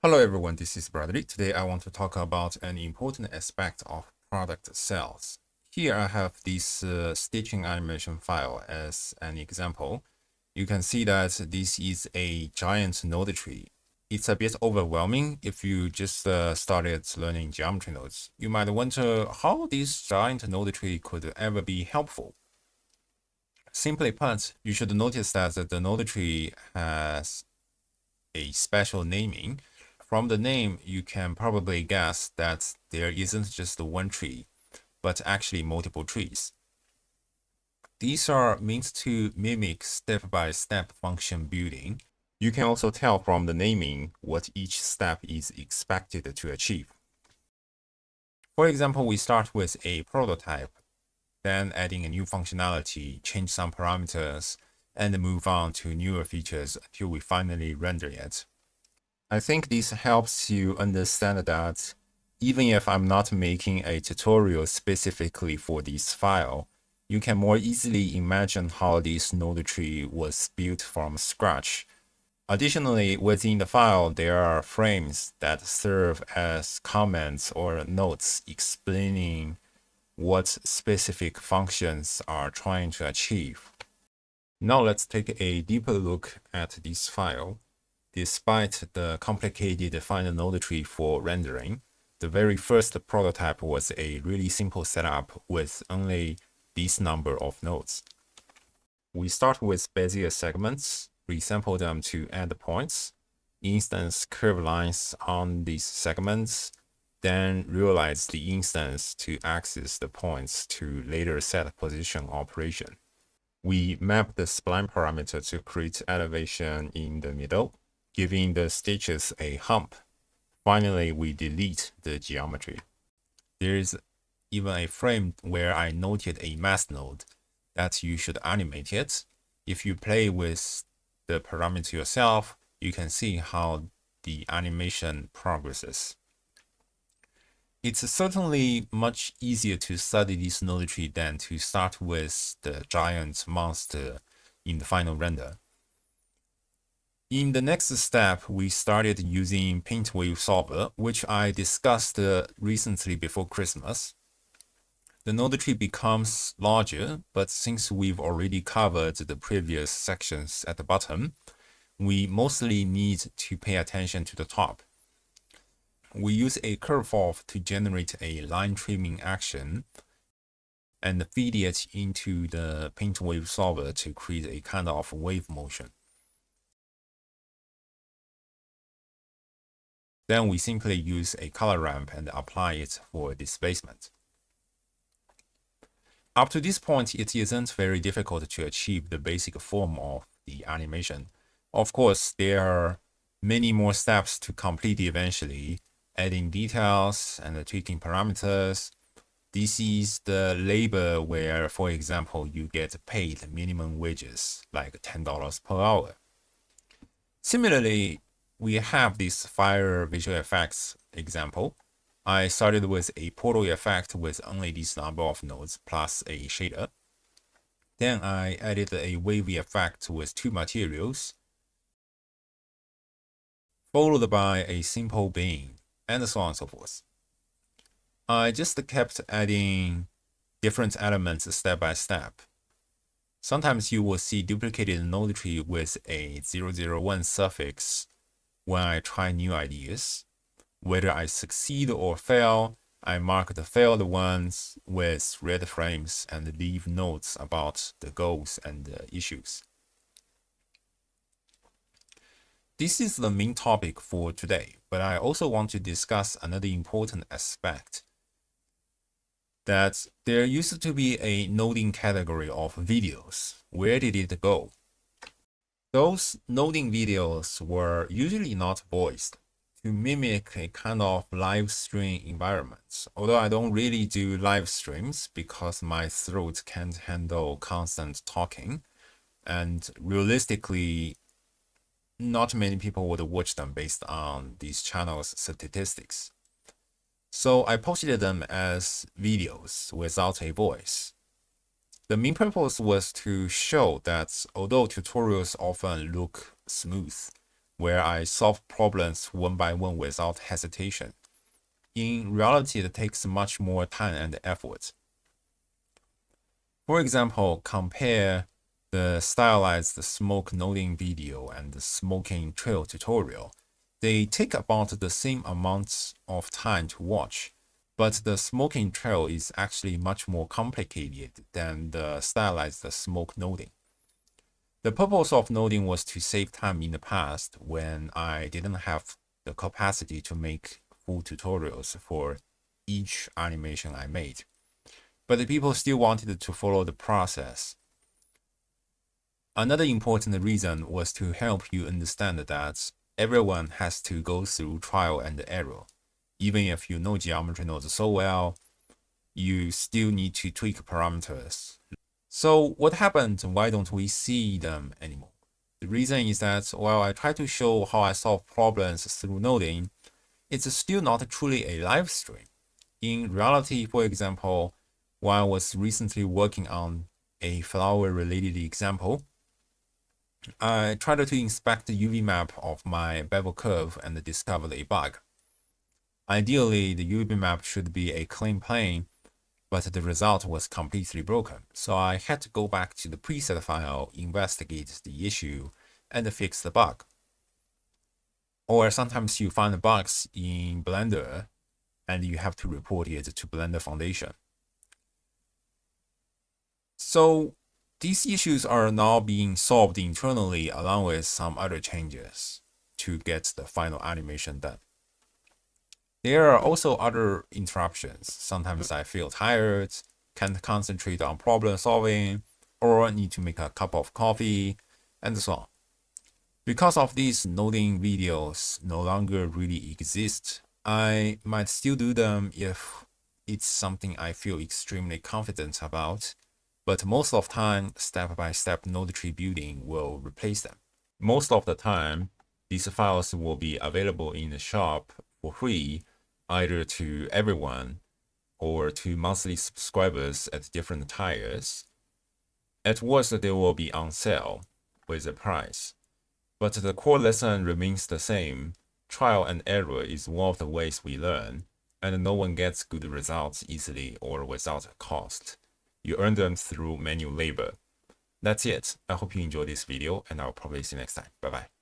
Hello everyone, this is Bradley. Today I want to talk about an important aspect of product sales. Here I have this stitching animation file as an example. You can see that this is a giant node tree. It's a bit overwhelming if you just started learning geometry nodes. You might wonder how this giant node tree could ever be helpful. Simply put, you should notice that the node tree has a special naming. From the name, you can probably guess that there isn't just one tree, but actually multiple trees. These are meant to mimic step-by-step function building. You can also tell from the naming what each step is expected to achieve. For example, we start with a prototype, then adding a new functionality, change some parameters, and move on to newer features until we finally render it. I think this helps you understand that even if I'm not making a tutorial specifically for this file, you can more easily imagine how this node tree was built from scratch. Additionally, within the file, there are frames that serve as comments or notes explaining what specific functions are trying to achieve. Now let's take a deeper look at this file. Despite the complicated final node tree for rendering, the very first prototype was a really simple setup with only this number of nodes. We start with Bezier segments, resample them to endpoints, instance curve lines on these segments, then realize the instance to access the points to later set position operation. We map the spline parameter to create elevation in the middle, giving the stitches a hump. Finally, we delete the geometry. There is even a frame where I noted a mask node that you should animate it. If you play with the parameter yourself, you can see how the animation progresses. It's certainly much easier to study this node tree than to start with the giant monster in the final render. In the next step, we started using Paint Wave Solver, which I discussed recently before Christmas. The node tree becomes larger, but since we've already covered the previous sections at the bottom, we mostly need to pay attention to the top. We use a curve to generate a line trimming action and feed it into the Paint Wave Solver to create a kind of wave motion. Then we simply use a color ramp and apply it for displacement. Up to this point, it isn't very difficult to achieve the basic form of the animation. Of course, there are many more steps to complete eventually, adding details and tweaking parameters. This is the labor where, for example, you get paid minimum wages, like $10 per hour. Similarly, we have this fire visual effects example. I started with a portal effect with only this number of nodes plus a shader. Then I added a wavy effect with two materials, followed by a simple beam, and so on and so forth. I just kept adding different elements step by step. Sometimes you will see duplicated node tree with a 001 suffix when I try new ideas. Whether I succeed or fail, I mark the failed ones with red frames and leave notes about the goals and the issues. This is the main topic for today, but I also want to discuss another important aspect. That there used to be a noding category of videos. Where did it go? Those noding videos were usually not voiced, to mimic a kind of live stream environment. Although I don't really do live streams because my throat can't handle constant talking, and realistically, not many people would watch them based on these channels' statistics. So I posted them as videos without a voice. The main purpose was to show that although tutorials often look smooth, where I solve problems one by one without hesitation. In reality, it takes much more time and effort. For example, compare the stylized smoke noding video and the smoking trail tutorial. They take about the same amount of time to watch, but the smoking trail is actually much more complicated than the stylized smoke noding. The purpose of noding was to save time in the past when I didn't have the capacity to make full tutorials for each animation I made. But the people still wanted to follow the process. Another important reason was to help you understand that everyone has to go through trial and error. Even if you know geometry nodes so well, you still need to tweak parameters. So what happened? Why don't we see them anymore? The reason is that while I try to show how I solve problems through noding, it's still not truly a live stream. In reality, for example, while I was recently working on a flower-related example, I tried to inspect the UV map of my bevel curve and discovered a bug. Ideally, the UV map should be a clean plane, but the result was completely broken. So I had to go back to the preset file, investigate the issue, and fix the bug. Or sometimes you find bugs in Blender, and you have to report it to Blender Foundation. So these issues are now being solved internally along with some other changes to get the final animation done. There are also other interruptions. Sometimes I feel tired, can't concentrate on problem solving, or need to make a cup of coffee, and so on. Because of these noding videos no longer really exist, I might still do them if it's something I feel extremely confident about, but most of the time, step-by-step node tree building will replace them. Most of the time, these files will be available in the shop for free, either to everyone or to monthly subscribers at different tiers. At worst, they will be on sale with a price. But the core lesson remains the same. Trial and error is one of the ways we learn, and no one gets good results easily or without cost. You earn them through manual labor. That's it. I hope you enjoyed this video, and I'll probably see you next time. Bye bye.